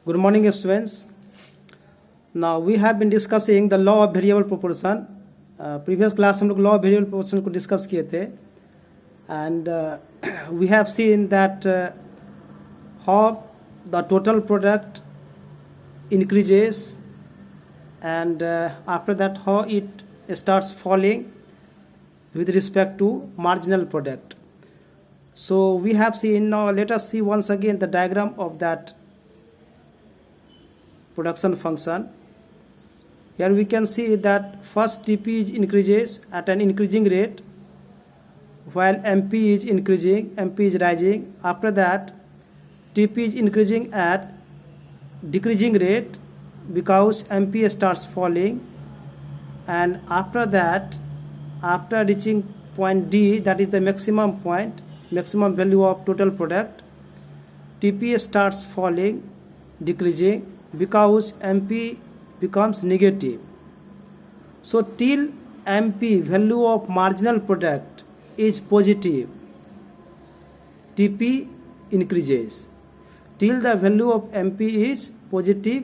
Good morning, students. Now we have been discussing the law of variable proportion. Previous class हम लोग law of variable proportion को discuss किए थे, and we have seen that how the total product increases, and after that how it starts falling with respect to marginal product. So we have seen. Now let us see once again the diagram of that production function. Here we can see that first TP increases at an increasing rate while MP is increasing, MP is rising. After that TP is increasing at decreasing rate because MP starts falling, and after that, after reaching point D, that is the maximum point, maximum value of total product, TP starts falling, decreasing, because MP becomes negative. So till MP, value of marginal product, is positive, TP increases. Till the value of MP is positive,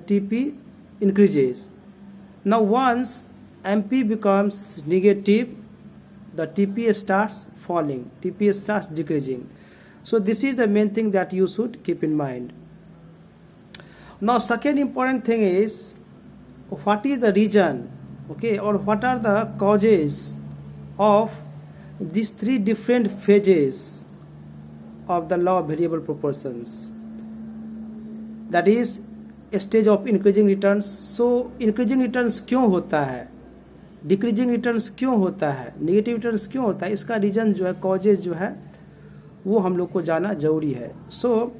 TP increases. Now once MP becomes negative, the TP starts falling, TP starts decreasing. So this is the main thing that you should keep in mind. Now second important thing is, what is the reason, okay, or what are the causes of these three different phases of the law of variable proportions, that is stage of increasing returns. So increasing returns क्यों होता है, decreasing returns क्यों होता है, negative returns क्यों होता है, इसका रीजन जो है, कॉजेज जो है, वो हम लोग को जाना जरूरी है. So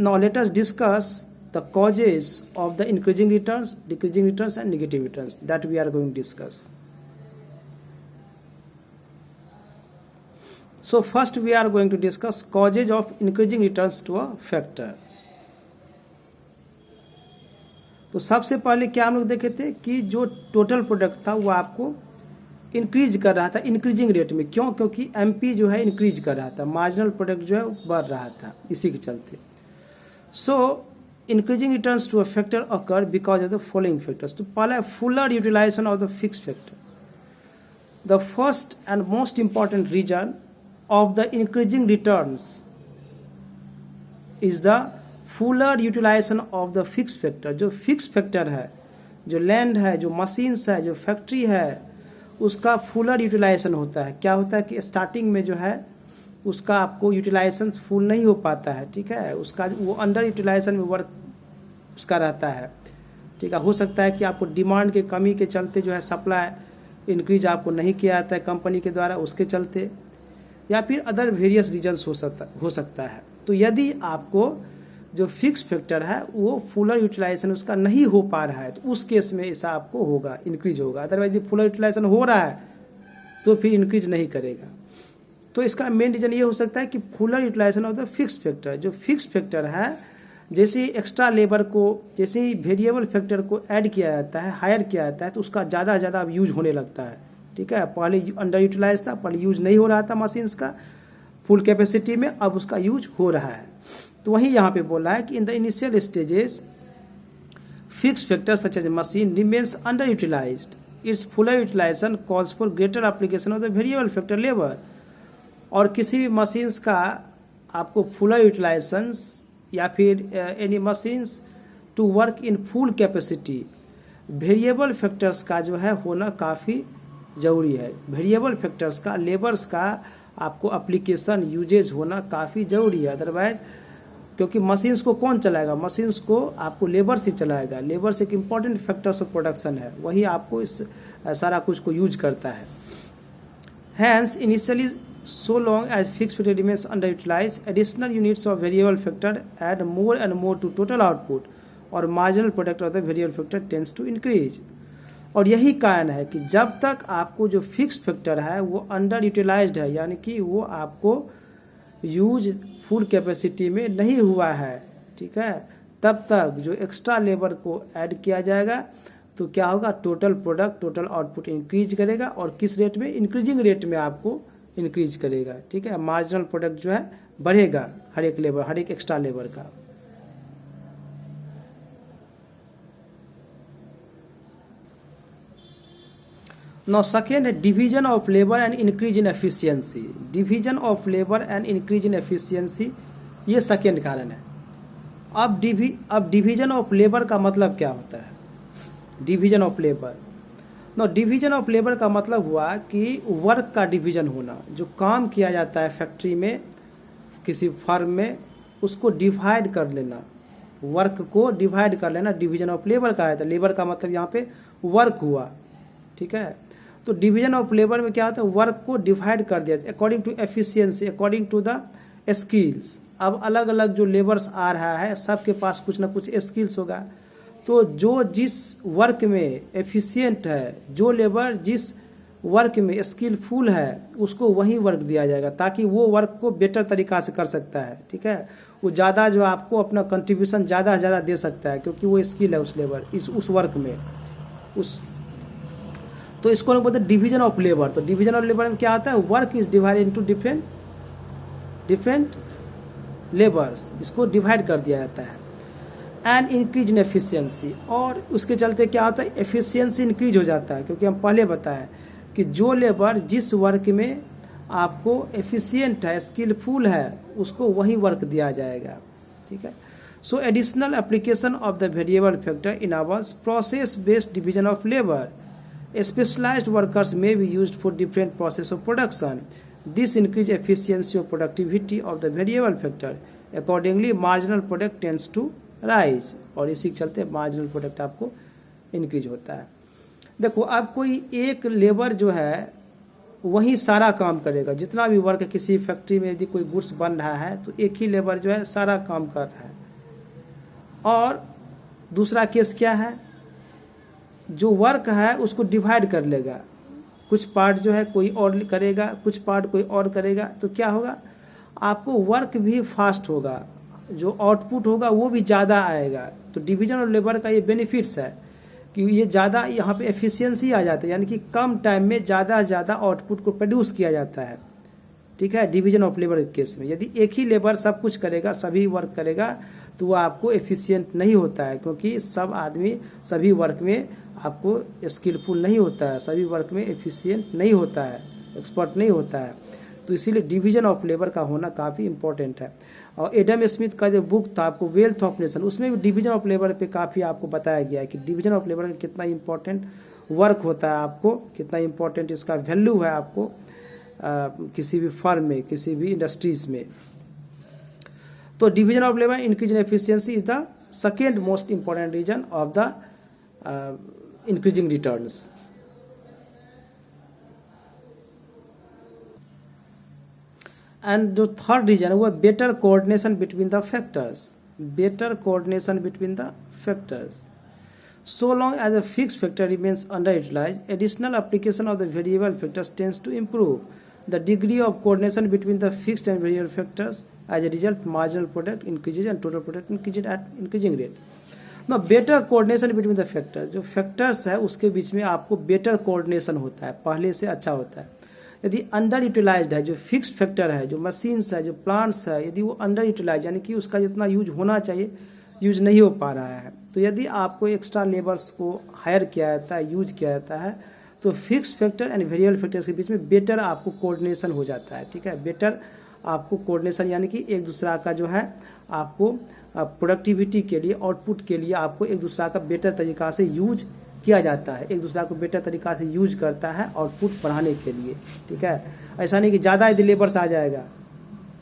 now let us discuss the causes of the increasing returns, decreasing returns and negative returns that we are going to discuss. So first we are going to discuss causes of increasing returns to a factor. तो सबसे पहले क्या हम लोग देखे थे कि जो टोटल प्रोडक्ट था वो आपको इंक्रीज कर रहा था इंक्रीजिंग रेट में. क्यों? क्योंकि एमपी जो है इंक्रीज कर रहा था, मार्जिनल प्रोडक्ट जो है बढ़ रहा था, इसी के चलते. सो increasing returns to a factor occur because of the following factors. तो पहला है fuller utilization of the fixed factor. The first and most important reason of the increasing returns is the fuller utilization of the fixed factor. जो fixed factor है, जो land है, जो machines है, जो factory है, उसका fuller utilization होता है. क्या होता है कि starting में जो है उसका आपको यूटिलाइजेशन फुल नहीं हो पाता है, ठीक है, उसका वो अंडर यूटिलाइजेशन में वर्क उसका रहता है, ठीक है. हो सकता है कि आपको डिमांड के कमी के चलते जो है सप्लाई इंक्रीज आपको नहीं किया जाता है कंपनी के द्वारा, उसके चलते, या फिर अदर वेरियस रीजन्स हो सकता है. तो यदि आपको जो फिक्स फैक्टर है वो फुलर यूटिलाइजेशन उसका नहीं हो पा रहा है, तो उस केस में ऐसा आपको होगा, इंक्रीज होगा. अदरवाइज यदि फुलर यूटिलाइजेशन हो रहा है तो फिर इंक्रीज नहीं करेगा. तो इसका मेन रीजन ये हो सकता है कि fuller utilisation of the fix factor. जो फिक्स फैक्टर है, जैसे एक्स्ट्रा लेबर को, जैसे ही वेरिएबल फैक्टर को ऐड किया जाता है, हायर किया जाता है, तो उसका ज़्यादा ज़्यादा अब यूज होने लगता है, ठीक है. पहले अंडर यूटिलाइज था, पहले यूज नहीं हो रहा था मशीन्स का फुल कैपेसिटी में, अब उसका यूज हो रहा है. तो वही यहाँ पे बोला है कि in the initial stages fix factor such as machine remains under utilised, its fuller utilisation calls for greater application of the variable factor labour. और किसी भी मशीन्स का आपको फुलर यूटिलाइजेशन या फिर any machines to work in full capacity, variable factors का जो है होना काफ़ी ज़रूरी है. वेरिएबल फैक्टर्स का, लेबर्स का आपको एप्लीकेशन यूजेज होना काफ़ी ज़रूरी है. अदरवाइज क्योंकि मशीन्स को कौन चलाएगा, मशीन्स को आपको लेबर से चलाएगा. लेबर्स एक इम्पॉर्टेंट फैक्टर्स ऑफ प्रोडक्शन है, वही आपको इस सारा कुछ को यूज करता है. Hence initially so long as fixed factor remains underutilized, additional units of variable factor add more and more to total output, और marginal product of the variable factor tends to increase. और यही कारण है कि जब तक आपको जो फिक्स फैक्टर है वो अंडर यूटिलाइज्ड है, यानी कि वो आपको यूज फुल कैपेसिटी में नहीं हुआ है, ठीक है, तब तक जो एक्स्ट्रा लेबर को ऐड किया जाएगा तो क्या होगा, total product, total output increase करेगा. और किस रेट में, इंक्रीजिंग रेट में आपको इंक्रीज करेगा, ठीक है. मार्जिनल प्रोडक्ट जो है बढ़ेगा हर एक लेबर, हर एक एक्स्ट्रा लेबर का. Now second है division of labor and increase in efficiency. Division of labor and increase in efficiency, ये सेकेंड कारण है. अब डिवीजन ऑफ लेबर का मतलब क्या होता है? Division of labour, no division of labour का मतलब हुआ कि वर्क का डिवीजन होना. जो काम किया जाता है फैक्ट्री में, किसी फर्म में, उसको डिवाइड कर लेना, वर्क को डिवाइड कर लेना, डिवीजन ऑफ लेबर का है. तो लेबर का मतलब यहाँ पे वर्क हुआ, ठीक है. तो डिवीजन ऑफ लेबर में क्या होता है? वर्क को डिवाइड कर दिया according to efficiency, according to the skills. अब अलग अलग जो लेबर्स आ रहा है, सबके पास कुछ ना कुछ स्किल्स होगा. तो जो जिस वर्क में एफिशिएंट है, जो लेबर जिस वर्क में स्किलफुल है, उसको वही वर्क दिया जाएगा, ताकि वो वर्क को बेटर तरीका से कर सकता है, ठीक है. वो ज़्यादा जो आपको अपना कंट्रीब्यूशन ज़्यादा से ज़्यादा दे सकता है, क्योंकि वो स्किल है उस लेबर, उस वर्क में, उस. तो इसको लोग बोलते हैं डिवीजन ऑफ लेबर. तो डिवीजन ऑफ लेबर में क्या आता है? Work is divided into different labours, इसको डिवाइड कर दिया जाता है. एंड इंक्रीज इन एफिशिएंसी, और उसके चलते क्या होता है? एफिशिएंसी इंक्रीज हो जाता है, क्योंकि हम पहले बताएं कि जो लेबर जिस वर्क में आपको एफिशिएंट है, स्किलफुल है, उसको वही वर्क दिया जाएगा, ठीक है. सो additional application of the variable factor involves process based division of labour. Specialized workers may be used for different process of production. This increase efficiency or productivity of the variable factor. Accordingly, marginal product tends to rise. और इसी के चलते marginal product आपको increase होता है. देखो, अब कोई एक लेबर जो है वही सारा काम करेगा, जितना भी वर्क किसी फैक्ट्री में यदि कोई गुड्स बन रहा है, तो एक ही लेबर जो है सारा काम कर रहा है. और दूसरा केस क्या है? जो वर्क है उसको डिवाइड कर लेगा, कुछ पार्ट जो है कोई और करेगा, कुछ पार्ट कोई और करेगा. तो क्या होगा? आपको वर्क भी फास्ट होगा, जो आउटपुट होगा वो भी ज़्यादा आएगा. तो डिवीजन ऑफ लेबर का ये बेनिफिट्स है कि ये ज़्यादा यहाँ पे एफिशिएंसी आ जाता है, यानी कि कम टाइम में ज़्यादा ज़्यादा आउटपुट को प्रोड्यूस किया जाता है, ठीक है. डिवीजन ऑफ लेबर के केस में यदि एक ही लेबर सब कुछ करेगा, सभी वर्क करेगा, तो वो आपको एफिशिएंट नहीं होता है, क्योंकि सब आदमी सभी वर्क में आपको स्किलफुल नहीं होता है, सभी वर्क में एफिशिएंट नहीं होता है, एक्सपर्ट नहीं होता है. तो इसीलिए डिवीजन ऑफ लेबर का होना काफ़ी इंपॉर्टेंट है. और एडम स्मिथ का जो बुक था आपको वेल्थ ऑफ नेशन, उसमें भी डिवीजन ऑफ लेबर पे काफ़ी आपको बताया गया है कि डिवीजन ऑफ लेबर का कितना इंपॉर्टेंट वर्क होता है, आपको कितना इंपॉर्टेंट इसका वैल्यू है आपको किसी भी फर्म में, किसी भी इंडस्ट्रीज में. तो division of labour increase in efficiency is the second most important reason of the increasing returns. And जो थर्ड रीजन है वो better coordination between the factors. Better coordination between the factors. So long as a fixed factor remains underutilized, additional application of the variable factors tends to improve the degree of coordination between the fixed and variable factors. As a result, marginal product increases and total product increases at increasing rate. ना better coordination between the factor, जो factors है उसके बीच में आपको better coordination होता है, पहले से अच्छा होता है. यदि अंडर यूटिलाइज्ड है, जो फिक्स्ड फैक्टर है, जो मशीन्स है, जो प्लांट्स है, यदि वो अंडर यूटिलाइज यानी कि उसका जितना यूज होना चाहिए यूज नहीं हो पा रहा है, तो यदि आपको एक्स्ट्रा लेबर्स को हायर किया जाता है, यूज किया जाता है, तो fixed factor and variable factors के बीच में बेटर आपको कोऑर्डिनेशन हो जाता है, ठीक है. बेटर आपको कोऑर्डिनेशन यानी कि एक दूसरा का जो है आपको प्रोडक्टिविटी के लिए, आउटपुट के लिए आपको एक दूसरा का बेटर तरीका से यूज किया जाता है, एक दूसरा को बेटर तरीका से यूज करता है आउटपुट बढ़ाने के लिए, ठीक है. ऐसा नहीं कि ज़्यादा यदि लेबर्स आ जाएगा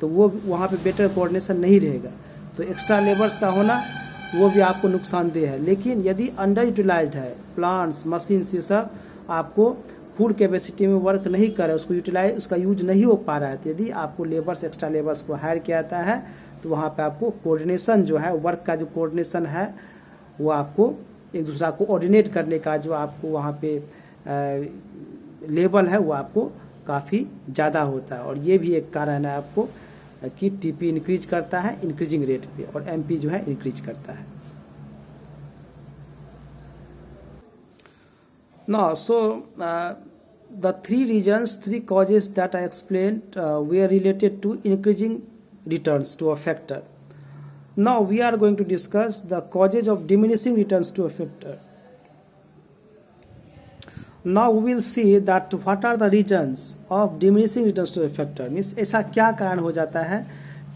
तो वो वहाँ पे बेटर कोऑर्डिनेशन नहीं रहेगा, तो एक्स्ट्रा लेबर्स का होना वो भी आपको नुकसानदेह है. लेकिन यदि अंडर यूटिलाइज्ड है, प्लांट्स, मशीन्स, ये सब आपको फुल कैपेसिटी में वर्क नहीं कर रहा है, उसको यूटिलाइज, उसका यूज नहीं हो पा रहा है, तो यदि आपको लेबर्स, एक्स्ट्रा लेबर्स को हायर किया जाता है, तो वहाँ पे आपको कोऑर्डिनेशन जो है, वर्क का जो कोऑर्डिनेशन है, वो आपको एक दूसरा को कोऑर्डिनेट करने का जो आपको वहाँ पे लेवल है, वो आपको काफ़ी ज़्यादा होता है. और ये भी एक कारण है आपको कि टीपी इंक्रीज करता है इंक्रीजिंग रेट पे, और एमपी जो है इंक्रीज करता है. Now, so the three causes that I explained were related to increasing returns to a factor. Now we are going to discuss the causes of diminishing returns to a factor. Now we will see that what are the reasons of diminishing returns to the factor. Means ऐसा क्या कारण हो जाता है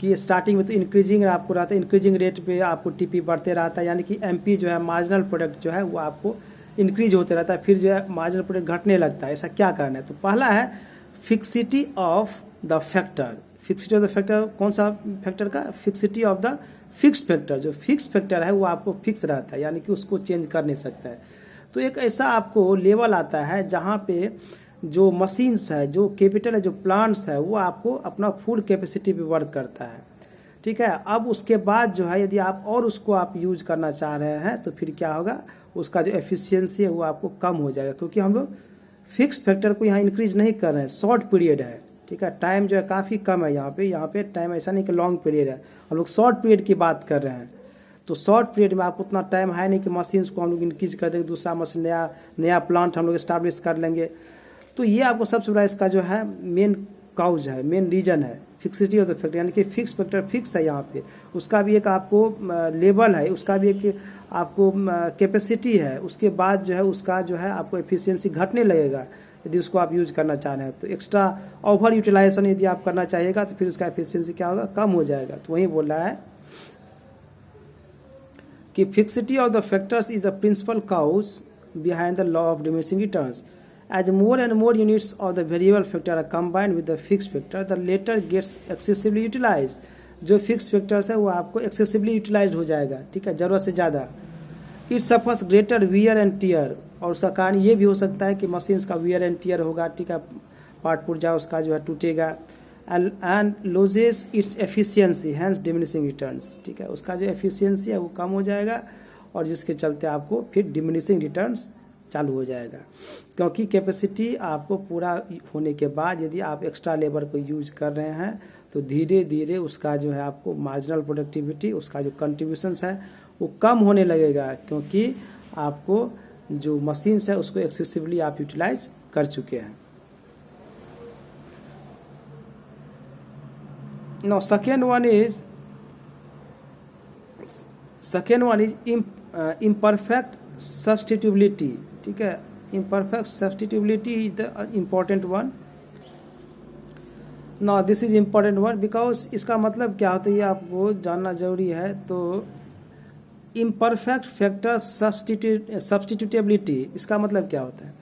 कि starting में तो increasing आपको रहता है, इंक्रीजिंग रेट पे आपको टीपी बढ़ते रहता है, यानी कि एमपी जो है मार्जिनल प्रोडक्ट जो है वो आपको इंक्रीज होते रहता है, फिर जो है मार्जिनल प्रोडक्ट घटने लगता है। ऐसा क्या कारण है? तो पहला है fixity of the factor. Fixity of the factor कौन सा फैक्टर का? Fixity of the fix factor. जो फिक्स फैक्टर है वो आपको फिक्स रहता है, यानी कि उसको चेंज कर नहीं सकता है। तो एक ऐसा आपको लेवल आता है जहाँ पे जो मशीन्स है, जो कैपिटल है, जो प्लांट्स है, वो आपको अपना फुल कैपेसिटी पे वर्क करता है। ठीक है, अब उसके बाद जो है यदि आप और उसको आप यूज करना चाह रहे हैं तो फिर क्या होगा, उसका जो एफिशिएंसी है वो आपको कम हो जाएगा, क्योंकि हम लोग फिक्स फैक्टर को यहाँ इंक्रीज नहीं कर रहे हैं, शॉर्ट पीरियड है। ठीक है, टाइम जो है काफ़ी कम है यहाँ पे टाइम ऐसा नहीं कि लॉन्ग पीरियड है, हम लोग शॉर्ट पीरियड की बात कर रहे हैं। तो शॉर्ट पीरियड में आप उतना टाइम है नहीं कि मशीन्स को हम लोग इंक्रीज कर देंगे, दूसरा मशीन नया प्लांट हम लोग इस्टेब्लिश कर लेंगे। तो ये आपको सबसे बड़ा इसका जो है मेन काउज है, मेन रीजन है फिक्सिटी ऑफ द फैक्टर, यानी कि फिक्स फैक्टर फिक्स है यहाँ पे। उसका भी एक आपको लेवल है, उसका भी एक आपको कैपेसिटी है, उसके बाद जो है उसका जो है आपको एफिशिएंसी घटने लगेगा यदि उसको आप यूज करना चाह रहे हैं। तो एक्स्ट्रा ओवर यूटिलाइजेशन यदि आप करना चाहिएगा तो फिर उसका एफिशिएंसी क्या होगा, कम हो जाएगा। तो वही बोल रहा है कि fixity of the factors is the principal cause behind the law of diminishing returns. As more and more units of the variable factor are combined with the fixed factor, the latter gets excessively utilized. जो fix factors है वो आपको excessively utilise हो जाएगा, ठीक है, ज़रूरत से ज़्यादा। It suffers greater wear and tear, और उसका कारण ये भी हो सकता है कि मशीन्स का वियर एंड टीयर होगा, ठीक है, पार्ट पुर्जा उसका जो है टूटेगा, and loses its efficiency hence diminishing returns. ठीक है, उसका जो एफिशिएंसी है वो कम हो जाएगा और जिसके चलते आपको फिर डिमिनिशिंग रिटर्न्स चालू हो जाएगा, क्योंकि कैपेसिटी आपको पूरा होने के बाद यदि आप एक्स्ट्रा लेबर को यूज कर रहे हैं तो धीरे धीरे उसका जो है आपको मार्जिनल प्रोडक्टिविटी, उसका जो कंट्रीब्यूशंस है वो कम होने लगेगा, क्योंकि आपको जो मशीन्स है उसको एक्सेसिवली आप यूटिलाइज कर चुके हैं। Now second one is imperfect substitutability. ठीक है, imperfect substitutability is the important one. Now this is important one because इसका मतलब क्या होता है ये आपको जानना जरूरी है। तो imperfect factor substitutability इसका मतलब क्या होता है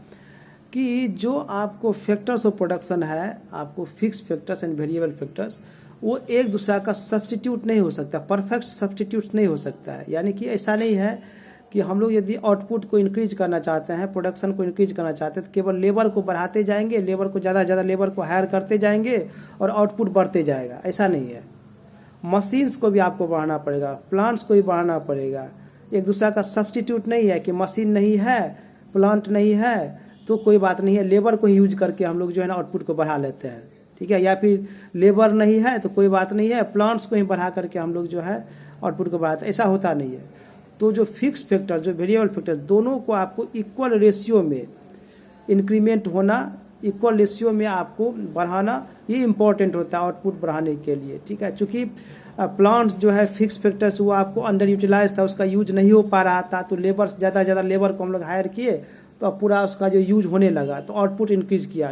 कि जो आपको फैक्टर्स ऑफ प्रोडक्शन है, आपको fix factors and variable factors, वो एक दूसरा का सब्स्टिट्यूट नहीं हो सकता, परफेक्ट सब्स्टिट्यूट नहीं हो सकता है। यानी कि ऐसा नहीं है कि हम लोग यदि आउटपुट को इंक्रीज करना चाहते हैं, प्रोडक्शन को इंक्रीज करना चाहते हैं तो केवल लेबर को बढ़ाते जाएंगे, लेबर को ज़्यादा से ज़्यादा लेबर को हायर करते जाएंगे और आउटपुट बढ़ते जाएगा, ऐसा नहीं है। मशीन्स को भी आपको बढ़ाना पड़ेगा, प्लांट्स को भी बढ़ाना पड़ेगा। एक दूसरा का सब्स्टिट्यूट नहीं है कि मशीन नहीं है, प्लांट नहीं है तो कोई बात नहीं है, लेबर को ही यूज करके हम लोग जो है ना आउटपुट को बढ़ा लेते हैं। ठीक है, या फिर लेबर नहीं है तो कोई बात नहीं है, प्लांट्स को ही बढ़ा करके हम लोग जो है आउटपुट को बढ़ाते हैं, ऐसा होता नहीं है। तो जो फिक्स फैक्टर, जो वेरिएबल फैक्टर, दोनों को आपको इक्वल रेशियो में इंक्रीमेंट होना, इक्वल रेशियो में आपको बढ़ाना, ये इंपॉर्टेंट होता है आउटपुट बढ़ाने के लिए। ठीक है, चूँकि प्लांट्स जो है फिक्स फैक्टर्स वो आपको अंडर यूटिलाइज था, उसका यूज नहीं हो पा रहा था, तो लेबर ज़्यादा से ज़्यादा लेबर को हम लोग हायर किए तो अब पूरा उसका जो यूज होने लगा तो आउटपुट इंक्रीज किया।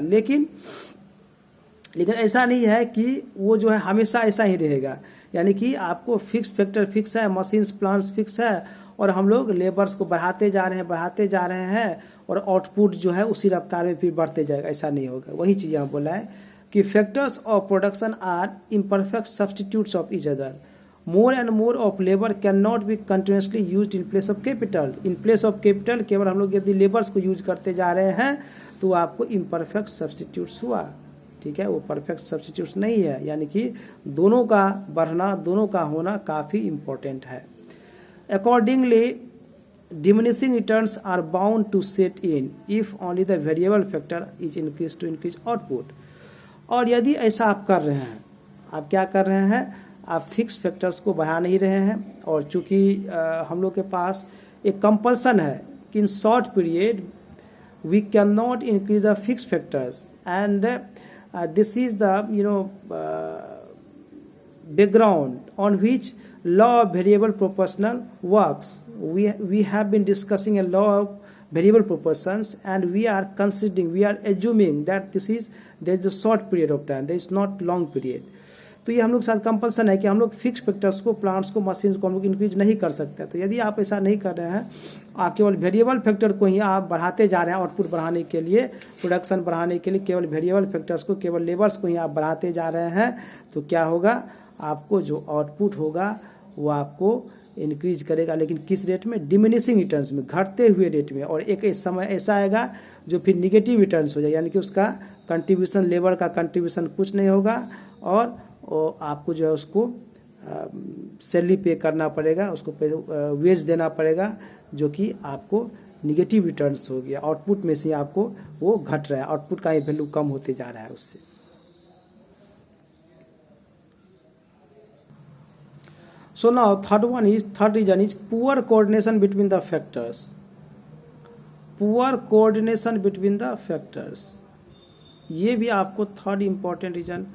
लेकिन ऐसा नहीं है कि वो जो है हमेशा ऐसा ही रहेगा, यानी कि आपको फिक्स फैक्टर फिक्स है, मशीन्स प्लांट्स फिक्स है और हम लोग लेबर्स को बढ़ाते जा रहे हैं और आउटपुट जो है उसी रफ्तार में फिर बढ़ते जाएगा, ऐसा नहीं होगा। वही चीज़ यहाँ बोला है कि factors of production are imperfect substitutes of each other. More and more of labour can not be continuously use in place of capital. In place of capital केवल हम लोग यदि लेबर्स को यूज करते जा रहे हैं तो आपको इम्परफेक्ट सब्स्टिट्यूट्स हुआ। ठीक है, वो परफेक्ट सब्स्टिट्यूट्स नहीं है, यानी कि दोनों का बढ़ना, दोनों का होना काफ़ी इम्पोर्टेंट है। Accordingly diminishing returns are bound to set in if only the variable factor is increase to increase output. और यदि ऐसा आप कर रहे हैं, आप क्या कर रहे हैं, आप फिक्स फैक्टर्स को बढ़ा नहीं रहे हैं, और चूंकि हम लोग के पास एक कंपल्सन है कि in short period we can not increase the fix factors and this is the background on which law of variable proportional works. We have been discussing a law of variable proportions, and we are considering, we are assuming that there is a short period of time, there is not long period. तो ये हम लोग के साथ compulsion है कि हम लोग फिक्स फैक्टर्स को, प्लांट्स को, मशीन्स को हम लोग इंक्रीज नहीं कर सकते। तो यदि आप ऐसा नहीं कर रहे हैं, आप केवल वेरिएबल फैक्टर को ही आप बढ़ाते जा रहे हैं आउटपुट बढ़ाने के लिए, प्रोडक्शन बढ़ाने के लिए केवल वेरिएबल फैक्टर्स को, केवल लेबर्स को ही आप बढ़ाते जा रहे हैं, तो क्या होगा, आपको जो आउटपुट होगा वो आपको इंक्रीज करेगा, लेकिन किस रेट में, डिमिनिशिंग रिटर्न्स में, घटते हुए रेट में। और एक समय ऐसा आएगा जो फिर निगेटिव रिटर्न्स हो जाए, यानी कि उसका कंट्रीब्यूशन, लेबर का कंट्रीब्यूशन कुछ नहीं होगा, और आपको जो है उसको सैलरी पे करना पड़ेगा, उसको वेज देना पड़ेगा, जो कि आपको निगेटिव रिटर्न्स हो गया। आउटपुट में से आपको वो घट रहा है, आउटपुट का ही वैल्यू कम होते जा रहा है उससे। So now third reason is poor coordination between the factors. Poor coordination between the factors. ये भी आपको थर्ड इम्पॉर्टेंट रीजन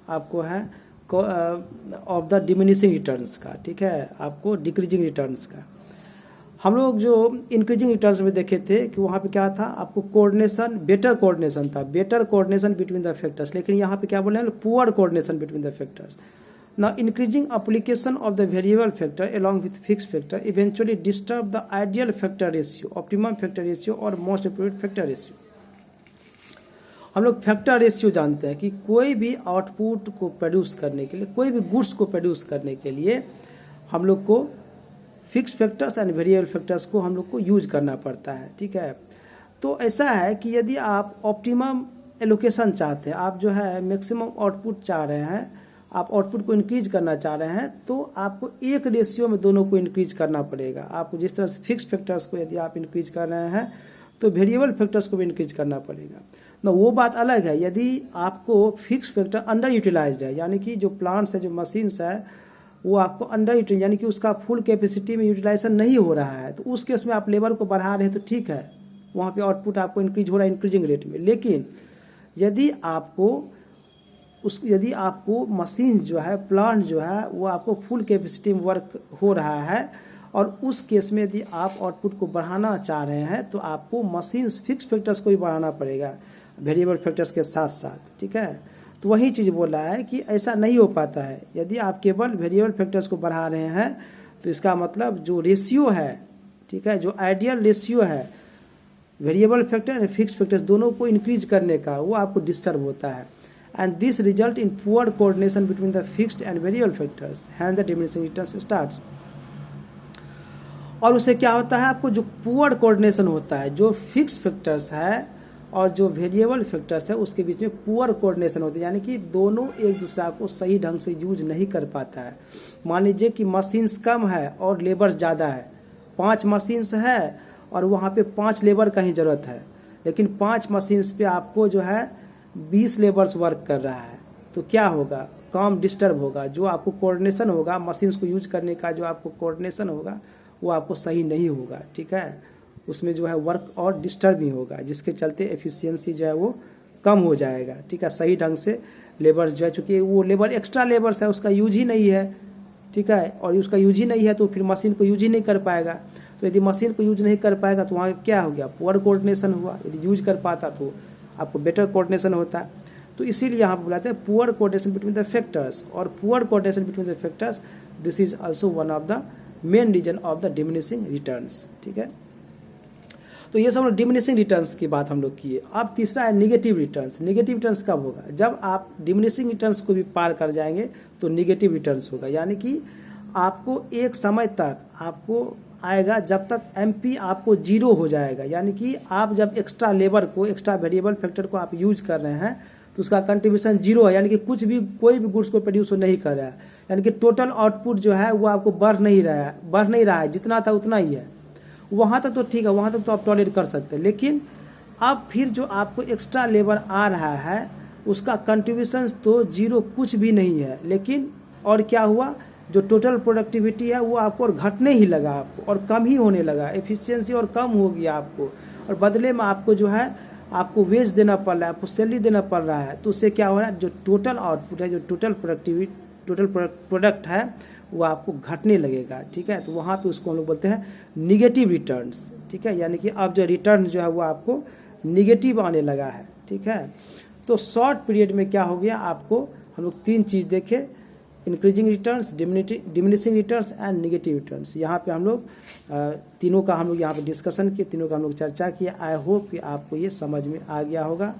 आपको है ऑफ द डिमिनिशिंग रिटर्न्स का, ठीक है, आपको डिक्रीजिंग रिटर्न्स का। हम लोग जो इंक्रीजिंग रिटर्न्स में देखे थे कि वहाँ पे क्या था, आपको कोऑर्डिनेशन, बेटर कोऑर्डिनेशन था, better coordination between the factors, लेकिन यहाँ पे क्या बोले हैं, poor coordination between the factors. Now, increasing application of the variable factor along with fixed factor eventually disturb the ideal factor ratio, optimum factor ratio और most appropriate factor ratio. हम लोग factor ratio जानते हैं कि कोई भी output को produce करने के लिए, कोई भी गुड्स को प्रोड्यूस करने के लिए हम लोग को fix factors and variable factors को हम लोग को यूज करना पड़ता है, ठीक है। तो ऐसा है कि यदि आप ऑप्टिमम एलोकेशन चाहते हैं, आप जो है मैक्सिमम आउटपुट चाह रहे हैं, आप आउटपुट को इंक्रीज करना चाह रहे हैं, तो आपको एक रेशियो में दोनों को इंक्रीज करना पड़ेगा। आपको जिस तरह से फिक्स फैक्टर्स को यदि आप इंक्रीज कर रहे हैं, तो वेरिएबल फैक्टर्स को भी इंक्रीज करना पड़ेगा ना। वो बात अलग है यदि आपको फिक्स फैक्टर अंडर यूटिलाइज्ड है, यानी कि जो प्लांट्स है, जो मशीन्स है, वो आपको अंडर यूटिलाइज, यानी कि उसका फुल कैपेसिटी में यूटिलाइजेशन नहीं हो रहा है, तो उस केस में आप लेबर को बढ़ा रहे हैं तो ठीक है, वहाँ पे आउटपुट आपको इंक्रीज हो रहा है इंक्रीजिंग रेट में। लेकिन यदि आपको मशीन जो है, प्लांट जो है, वो आपको फुल कैपेसिटी में वर्क हो रहा है, और उस केस में यदि आप आउटपुट को बढ़ाना चाह रहे हैं, तो आपको मशीन्स फिक्स फैक्टर्स को भी बढ़ाना पड़ेगा वेरिएबल फैक्टर्स के साथ साथ, ठीक है। तो वही चीज़ बोल रहा है कि ऐसा नहीं हो पाता है। यदि आप केवल वेरिएबल फैक्टर्स को बढ़ा रहे हैं, तो इसका मतलब जो रेशियो है, ठीक है, जो आइडियल रेशियो है variable factor and fix factors दोनों को इंक्रीज करने का, वो आपको डिस्टर्ब होता है। And this result in poor coordination between the fixed and variable factors, hence the diminishing returns starts. और उससे क्या होता है, आपको जो पुअर कोऑर्डिनेशन होता है, जो फिक्स फैक्टर्स है और जो वेरिएबल फैक्टर्स है, उसके बीच में पुअर कोऑर्डिनेशन होता है, यानी कि दोनों एक दूसरा को सही ढंग से यूज नहीं कर पाता है। मान लीजिए कि मशीन्स कम है और लेबर ज़्यादा है, 5 मशीन्स है और वहाँ पे 5 लेबर का ही ज़रूरत है, लेकिन 5 मशीन्स पे आपको जो है 20 लेबर्स वर्क कर रहा है, तो क्या होगा, काम डिस्टर्ब होगा। जो आपको कोऑर्डिनेशन होगा मशीन्स को यूज करने का, जो आपको कोऑर्डिनेशन होगा वो आपको सही नहीं होगा, ठीक है, उसमें जो है वर्क और डिस्टर्ब ही होगा, जिसके चलते एफिशिएंसी जो है वो कम हो जाएगा, ठीक है। सही ढंग से लेबर्स जो है, चूँकि वो लेबर एक्स्ट्रा लेबर्स है, उसका यूज ही नहीं है, ठीक है, और उसका यूज ही नहीं है, तो फिर मशीन को यूज ही नहीं कर पाएगा। तो यदि मशीन को यूज नहीं कर पाएगा तो वहाँ क्या हो गया, पुअर कोऑर्डिनेशन हुआ। यदि यूज कर पाता तो आपको बेटर कोऑर्डिनेशन होता है। तो इसीलिए यहाँ पर बुलाते हैं poor coordination between the factors, और poor coordination between the factors, this is also one of the main reason of the diminishing returns, ठीक है। तो ये सब डिमिनिशिंग रिटर्न्स की बात हम लोग किए। अब तीसरा है निगेटिव रिटर्न्स। निगेटिव रिटर्न्स कब होगा, जब आप डिमिनिशिंग रिटर्न्स को भी पार कर जाएंगे तो निगेटिव रिटर्न्स होगा, यानी कि आपको एक समय तक आपको आएगा जब तक एमपी आपको 0 हो जाएगा, यानी कि आप जब एक्स्ट्रा लेबर को, एक्स्ट्रा वेरिएबल फैक्टर को आप यूज कर रहे हैं, तो उसका कंट्रीब्यूशन 0 है, यानी कि कोई भी गुड्स को प्रोड्यूस नहीं कर रहा है, यानी कि टोटल आउटपुट जो है वो आपको बढ़ नहीं रहा है, जितना था उतना ही है। वहाँ तक तो ठीक है, वहाँ तक तो आप टॉलरेट कर सकते हैं, लेकिन अब फिर जो आपको एक्स्ट्रा लेबर आ रहा है उसका कंट्रीब्यूशन तो 0 कुछ भी नहीं है, लेकिन और क्या हुआ, जो टोटल प्रोडक्टिविटी है वो आपको और घटने ही लगा, आपको और कम ही होने लगा, एफिशिएंसी और कम हो गया आपको, और बदले में आपको जो है आपको वेज देना पड़ रहा है, आपको सैलरी देना पड़ रहा है। तो उससे क्या हो रहा है, जो टोटल आउटपुट है, जो टोटल प्रोडक्ट है, वो आपको घटने लगेगा, ठीक है। तो वहाँ पे उसको हम लोग बोलते हैं निगेटिव रिटर्न्स, ठीक है। यानी कि अब जो रिटर्न जो है वो आपको निगेटिव आने लगा है, ठीक है। तो शॉर्ट पीरियड में क्या हो गया, आपको हम लोग 3 चीज़ देखे, increasing returns, diminishing returns and negative returns. यहाँ पे हम लोग तीनों का हम लोग यहाँ पे डिस्कशन किए, तीनों का हम लोग चर्चा किया। आई होप कि आपको ये समझ में आ गया होगा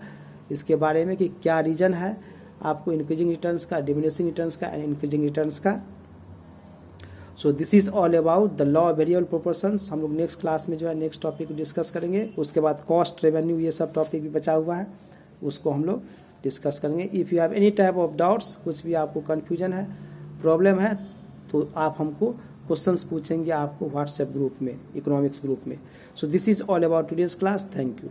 इसके बारे में कि क्या रीज़न है आपको इंक्रीजिंग रिटर्न्स का, डिमिनिशिंग रिटर्न्स का एंड इंक्रीजिंग रिटर्न्स का। So this is all about the law of variable proportions. हम लोग नेक्स्ट क्लास में जो है नेक्स्ट टॉपिक डिस्कस करेंगे। उसके बाद कॉस्ट, रेवेन्यू, ये सब टॉपिक भी बचा हुआ है, उसको हम लोग डिस्कस करेंगे। If you have any type of doubts, कुछ भी आपको कन्फ्यूजन है, प्रॉब्लम है, तो आप हमको क्वेश्चंस पूछेंगे आपको व्हाट्सएप ग्रुप में, इकोनॉमिक्स ग्रुप में। So this is all about today's class. Thank you.